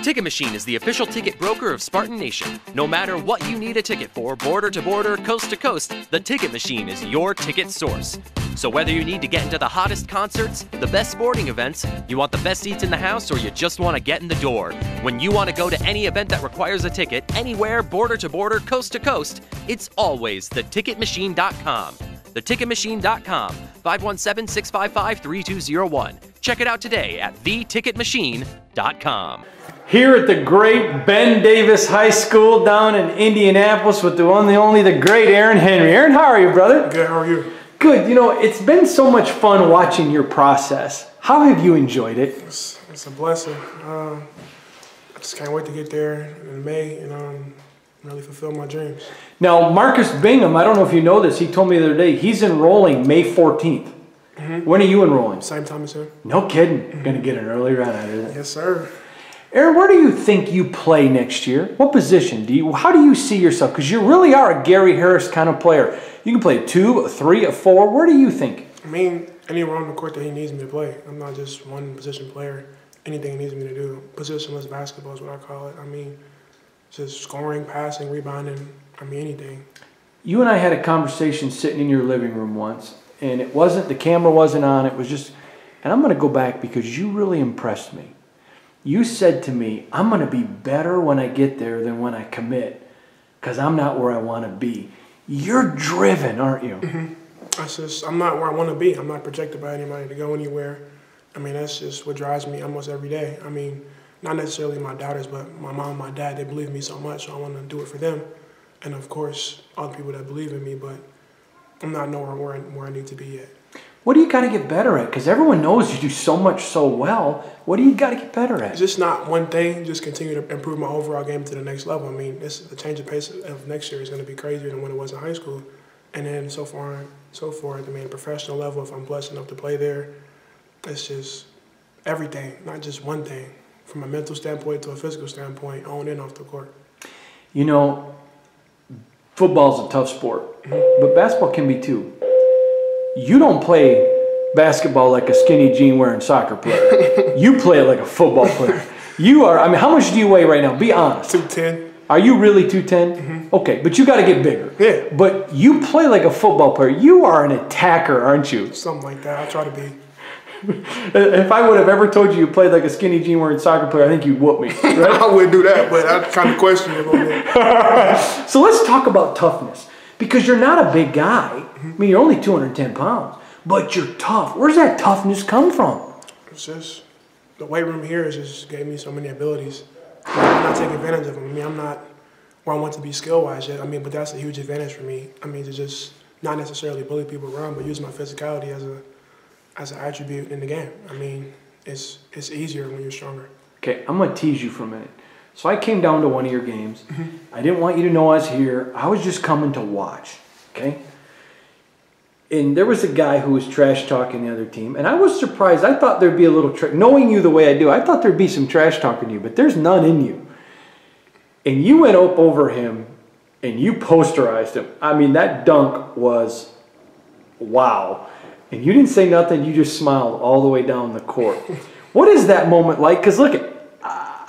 Ticket Machine is the official ticket broker of Spartan Nation. No matter what you need a ticket for, border to border, coast to coast, the Ticket Machine is your ticket source. So whether you need to get into the hottest concerts, the best sporting events, you want the best seats in the house, or you just want to get in the door, when you want to go to any event that requires a ticket, anywhere, border to border, coast to coast, it's always theticketmachine.com. Theticketmachine.com, 517-655-3201. Check it out today at theticketmachine.com. Here at the great Ben Davis High School down in Indianapolis with the one, the only, the great Aaron Henry. Aaron, how are you, brother? Good, how are you? Good. You know, it's been so much fun watching your process. How have you enjoyed it? It's a blessing. I just can't wait to get there in May and really fulfill my dreams. Now, Marcus Bingham, I don't know if you know this, he told me the other day, he's enrolling May 14th. When are you enrolling? Same time as him. No kidding. Going to get an early run out of it. Yes, sir. Aaron, where do you think you play next year? What position do you? How do you see yourself? Because you really are a Gary Harris kind of player. You can play a 2, a 3, a 4. Where do you think? I mean, anywhere on the court that he needs me to play. I'm not just one position player. Anything he needs me to do. Positionless basketball is what I call it. I mean, just scoring, passing, rebounding. I mean, anything. You and I had a conversation sitting in your living room once, and it wasn't, the camera wasn't on. It was just, and I'm going to go back because you really impressed me. You said to me, I'm going to be better when I get there than when I commit because I'm not where I want to be. You're driven, aren't you? That's just, I'm not where I want to be. I'm not projected by anybody to go anywhere. I mean, that's just what drives me almost every day. I mean, not necessarily my doubters, but my mom and my dad, they believe in me so much, so I want to do it for them. And, of course, all the people that believe in me, but I'm not nowhere where I need to be yet. What do you got to get better at? Because everyone knows you do so much so well. What do you got to get better at? It's just not one thing. Just continue to improve my overall game to the next level. I mean, the change of pace of next year is going to be crazier than when it was in high school. And then so forth. I mean, professional level, if I'm blessed enough to play there, it's just everything, not just one thing. From a mental standpoint to a physical standpoint, on and off the court. You know, football's a tough sport, but basketball can be too. You don't play basketball like a skinny jean wearing soccer player. You play it like a football player. You are, I mean, how much do you weigh right now? Be honest. 210. Are you really 210? Okay, but you got to get bigger. Yeah. But you play like a football player. You are an attacker, aren't you? Something like that. I try to be. If I would have ever told you played like a skinny jean wearing soccer player, I think you'd whoop me. Right? I wouldn't do that, but I kind of question it a little bit. So let's talk about toughness. Because you're not a big guy. I mean, you're only 210 pounds. But you're tough. Where's that toughness come from? It's just, the weight room here has just gave me so many abilities. I'm not taking advantage of them. I mean, I'm not where I want to be skill-wise yet. I mean, but that's a huge advantage for me. I mean, to just not necessarily bully people around, but use my physicality as an attribute in the game. I mean, it's easier when you're stronger. Okay, I'm going to tease you for a minute. So I came down to one of your games. I didn't want you to know I was here. I was just coming to watch, okay? And there was a guy who was trash-talking the other team, and I was surprised. I thought thered be a little trick. Knowing you the way I do, I thought there'd be some trash-talking to you, but there's none in you. And you went up over him, and you posterized him. I mean, that dunk was wow. And you didn't say nothing. You just smiled all the way down the court. What is that moment like? Because look,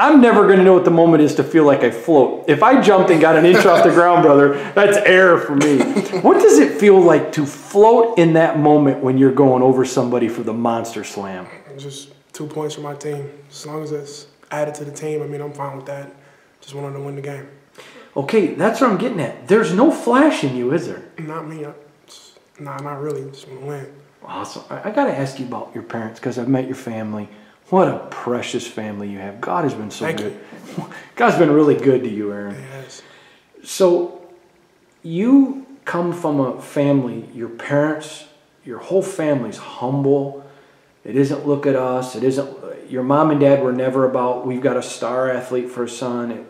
I'm never going to know what the moment is to feel like I float. If I jumped and got an inch off the ground, brother, that's air for me. What does it feel like to float in that moment when you're going over somebody for the monster slam? Just 2 points for my team. As long as it's added to the team, I mean, I'm fine with that. Just wanted to win the game. Okay, that's what I'm getting at. There's no flash in you, is there? Not me. Nah, not really. Just want to win. Awesome. I got to ask you about your parents because I've met your family. What a precious family you have. God has been so good. God's been really good to you, Aaron. Yes. So you come from a family, your parents, your whole family's humble. It isn't look at us. It isn't, your mom and dad were never about, we've got a star athlete for a son.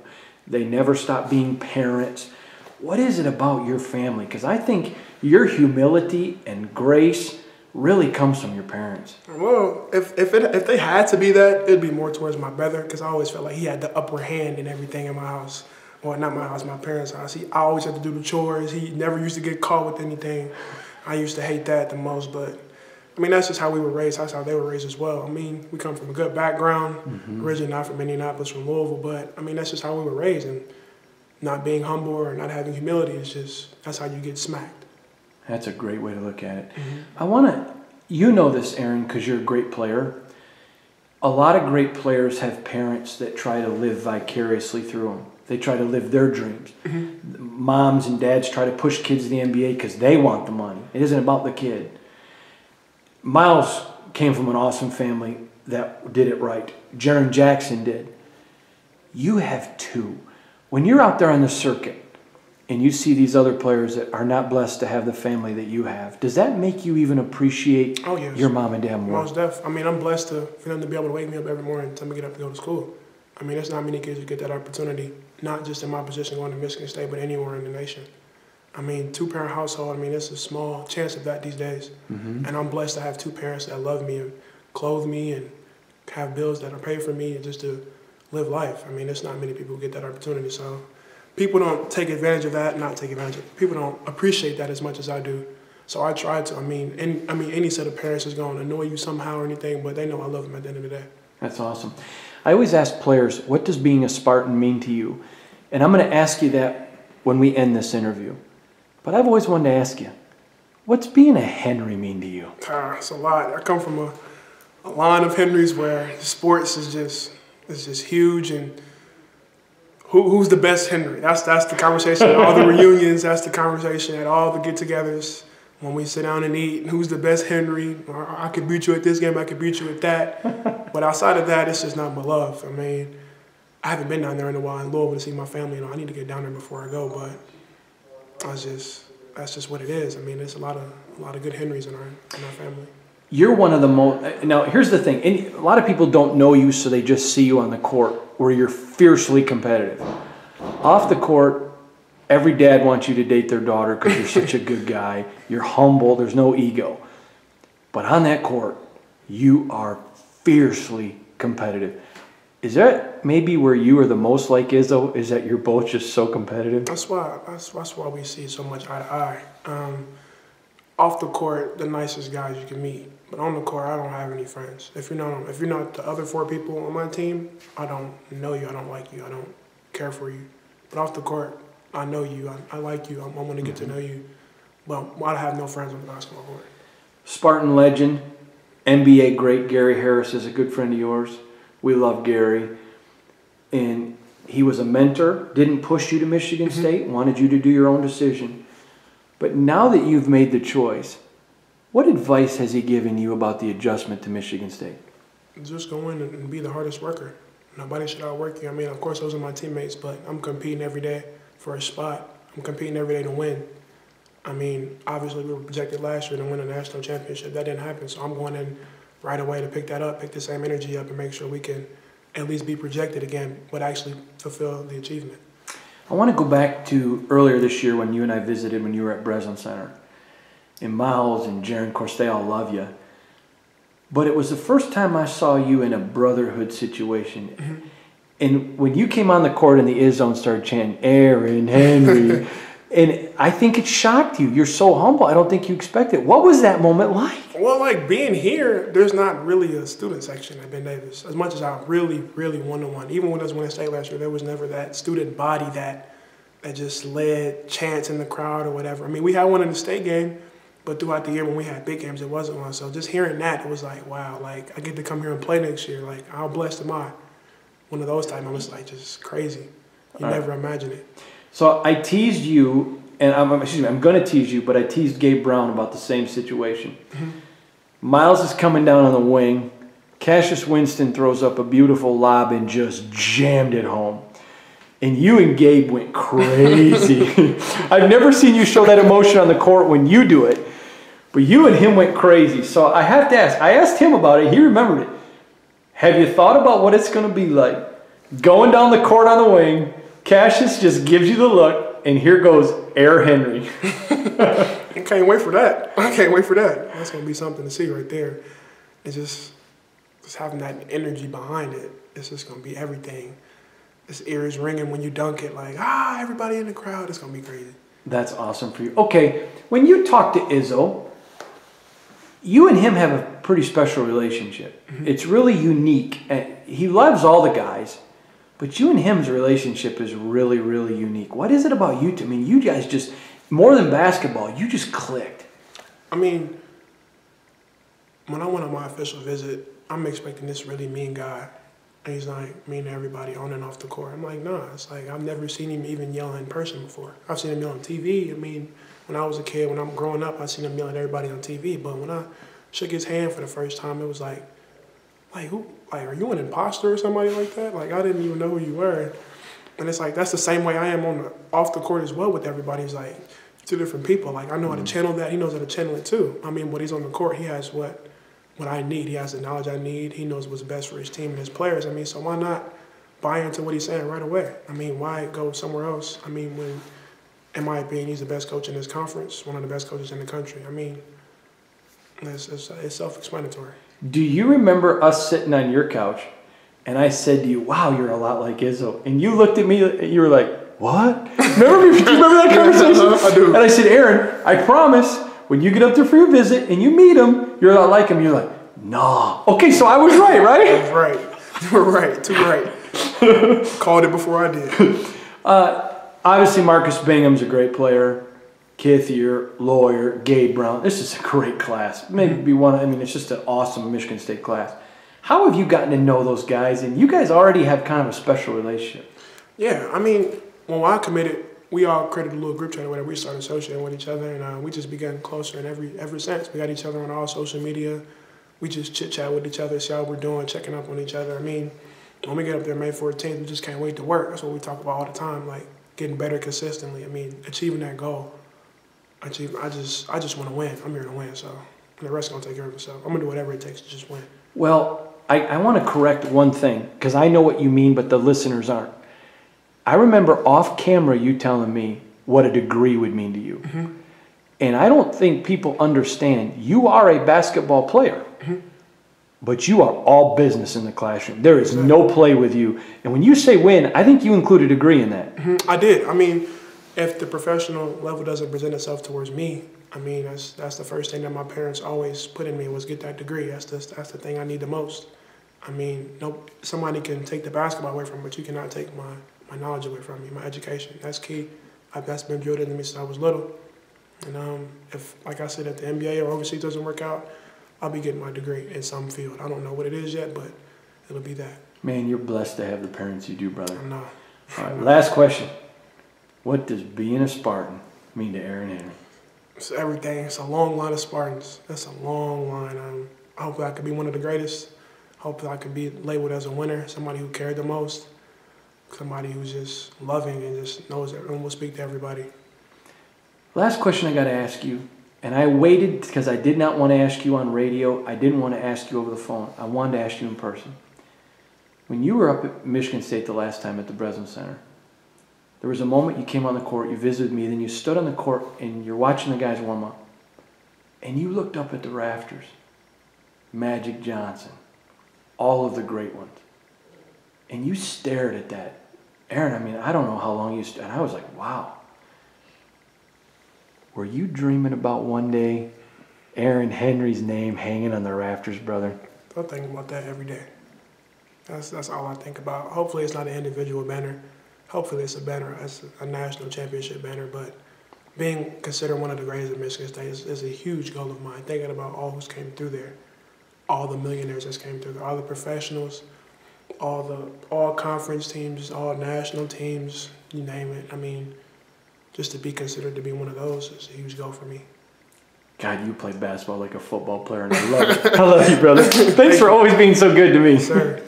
They never stopped being parents. What is it about your family? Because I think your humility and grace really comes from your parents. Well, if they had to be that, it'd be more towards my brother because I always felt like he had the upper hand in everything in my house. Well, not my house, my parents' house. He always had to do the chores. He never used to get caught with anything. I used to hate that the most, but I mean, that's just how we were raised. That's how they were raised as well. I mean, we come from a good background, originally not from Indianapolis, from Louisville, but I mean, that's just how we were raised. And not being humble or not having humility is just, that's how you get smacked. That's a great way to look at it. I want to, you know this, Aaron, because you're a great player. A lot of great players have parents that try to live vicariously through them. They try to live their dreams. Moms and dads try to push kids to the NBA because they want the money. It isn't about the kid. Miles came from an awesome family that did it right. Jaren Jackson did. You have two. When you're out there on the circuit and you see these other players that are not blessed to have the family that you have, does that make you even appreciate your mom and dad more? Most definitely. I mean, I'm blessed for them to be able to wake me up every morning and tell me to get up and go to school. I mean, there's not many kids who get that opportunity, not just in my position going to Michigan State, but anywhere in the nation. I mean, two-parent household, I mean, it's a small chance of that these days. And I'm blessed to have two parents that love me and clothe me and have bills that are paid for me and just to live life. I mean, there's not many people who get that opportunity. So people don't take advantage of that, not take advantage of it. People don't appreciate that as much as I do. So I try to. I mean, any set of parents is going to annoy you somehow or anything, but they know I love them at the end of the day. That's awesome. I always ask players, what does being a Spartan mean to you? And I'm going to ask you that when we end this interview. But I've always wanted to ask you, what's being a Henry mean to you? It's a lot. I come from a line of Henrys where sports is just huge, and who's the best Henry? That's the conversation at all the reunions. That's the conversation at all the get-togethers when we sit down and eat. And who's the best Henry? I could beat you at this game. I could beat you at that. But outside of that, it's just not my love. I mean, I haven't been down there in a while in Louisville to see my family. You know, I need to get down there before I go, but that's just what it is. I mean, there's a lot of good Henrys in our family. You're one of the most. Now, here's the thing. A lot of people don't know you, so they just see you on the court where you're fiercely competitive. Off the court, every dad wants you to date their daughter because you're such a good guy. You're humble. There's no ego. But on that court, you are fiercely competitive. Is that maybe where you are the most like Izzo? Is that you're both just so competitive? That's why we see so much eye to eye. Off the court, the nicest guys you can meet, but on the court, I don't have any friends. If you're not the other 4 people on my team, I don't know you. I don't like you. I don't care for you. But off the court, I know you. I like you. I want to get to know you. Well, I have no friends on the basketball court. Spartan legend, NBA great Gary Harris is a good friend of yours. We love Gary. And he was a mentor, didn't push you to Michigan State, wanted you to do your own decision. But now that you've made the choice, what advice has he given you about the adjustment to Michigan State? Just go in and be the hardest worker. Nobody should outwork you. I mean, of course, those are my teammates, but I'm competing every day for a spot. I'm competing every day to win. I mean, obviously, we were projected last year to win a national championship. That didn't happen, so I'm going in right away to pick that up, pick the same energy up, and make sure we can at least be projected again, but actually fulfill the achievement. I want to go back to earlier this year when you and I visited when you were at Breslin Center. And Miles and Jaren, of course, they all love you. But it was the first time I saw you in a brotherhood situation. And when you came on the court and the Izzo started chanting, Aaron, Henry, and I think it shocked you. You're so humble. I don't think you expected it. What was that moment like? Well, like being here, there's not really a student section at Ben Davis. As much as I really one-on-one. Even when I was winning state last year, there was never that student body that just led chants in the crowd or whatever. I mean, we had one in the state game, but throughout the year when we had big games, it wasn't one. So just hearing that, it was like, wow, like I get to come here and play next year. Like, how blessed am I? One of those type moments, like just crazy. You never imagine it. So I teased you, and I'm going to tease you, but I teased Gabe Brown about the same situation. Miles is coming down on the wing. Cassius Winston throws up a beautiful lob and just jammed it home. And you and Gabe went crazy. I've never seen you show that emotion on the court when you do it. But you and him went crazy. So I have to ask. I asked him about it. He remembered it. Have you thought about what it's going to be like? Going down the court on the wing, Cassius just gives you the look, and here goes Air Henry. I can't wait for that. I can't wait for that. That's going to be something to see right there. It's just having that energy behind it. It's just going to be everything. His ears ringing when you dunk it, like, everybody in the crowd. It's going to be crazy. That's awesome for you. Okay, when you talk to Izzo, You and him have a pretty special relationship. It's really unique. He loves all the guys, but you and him's relationship is really, really unique. What is it about you two? I mean, you guys just, more than basketball, you just clicked. I mean, when I went on my official visit, I'm expecting this really mean guy. And he's like mean to everybody on and off the court. I'm like, nah. It's like I've never seen him even yell in person before. I've seen him yell on TV. I mean, when I was a kid, when I'm growing up, I seen him yelling at everybody on TV. But when I shook his hand for the first time, it was like who? Like, are you an imposter or somebody like that? Like, I didn't even know who you were. And it's like that's the same way I am off the court as well with everybody. It's like two different people. Like, I know how to channel that. He knows how to channel it too. I mean, when he's on the court, he has what I need. He has the knowledge I need. He knows what's best for his team and his players. I mean, so why not buy into what he's saying right away? I mean, why go somewhere else? I mean, when, in my opinion, he's the best coach in his conference, one of the best coaches in the country. I mean, it's self-explanatory. Do you remember us sitting on your couch and I said to you, wow, you're a lot like Izzo? And you looked at me and you were like, what? Do you remember that conversation? I do. And I said, Aaron, I promise, when you get up there for your visit and you meet him, you're a lot like him. You're like, nah. Okay, so I was right, right? I was right. You were right. Too right. Called it before I did. Obviously, Marcus Bingham's a great player. Kithier, Lawyer, Gabe Brown. This is a great class. Maybe it's just an awesome Michigan State class. How have you gotten to know those guys? And you guys already have kind of a special relationship. Yeah, I mean, when I committed, we all created a little group chat or whatever. We started associating with each other, and we just began closer. And ever since, we got each other on all social media. We just chit-chat with each other, see how we're doing, checking up on each other. I mean, when we get up there May 14th, we just can't wait to work. That's what we talk about all the time, like getting better consistently. I mean, achieving that goal. I just want to win. I'm here to win, so the rest is going to take care of itself. I'm going to do whatever it takes to just win. Well, I want to correct one thing, because I know what you mean, but the listeners aren't. I remember off camera you telling me what a degree would mean to you. And I don't think people understand. You are a basketball player, but you are all business in the classroom. There is no play with you. And when you say win, I think you include a degree in that. I did. I mean, if the professional level doesn't present itself towards me, I mean, that's the first thing that my parents always put in me was get that degree. That's the thing I need the most. I mean, somebody can take the basketball away from me, but you cannot take my knowledge away from me, my education. That's key. That's been drilled into me since I was little. And if, like I said, if the NBA or overseas doesn't work out, I'll be getting my degree in some field. I don't know what it is yet, but it'll be that. Man, you're blessed to have the parents you do, brother. I know. All right, last question. What does being a Spartan mean to Aaron Henry? It's everything. It's a long line of Spartans. That's a long line. Hopefully I could be one of the greatest. Hopefully I could be labeled as a winner, somebody who cared the most, somebody who's just loving and just knows everyone will speak to everybody. Last question I got to ask you, and I waited because I did not want to ask you on radio. I didn't want to ask you over the phone. I wanted to ask you in person. When you were up at Michigan State the last time at the Breslin Center, there was a moment you came on the court, you visited me, then you stood on the court and you're watching the guys warm up. And you looked up at the rafters. Magic Johnson, all of the great ones. And you stared at that. Aaron, I mean, I don't know how long you stood. And I was like, wow. Were you dreaming about one day Aaron Henry's name hanging on the rafters, brother? I think about that every day. That's all I think about. Hopefully it's not an individual banner. Hopefully it's a banner, it's a national championship banner, but being considered one of the greatest at Michigan State is a huge goal of mine. Thinking about all who's came through there, all the millionaires that's came through there, all the professionals, all conference teams, all national teams, you name it. I mean, just to be considered to be one of those is a huge goal for me. God, you play basketball like a football player, and I love it. I love you, brother. Thanks for always being so good to me. Sir.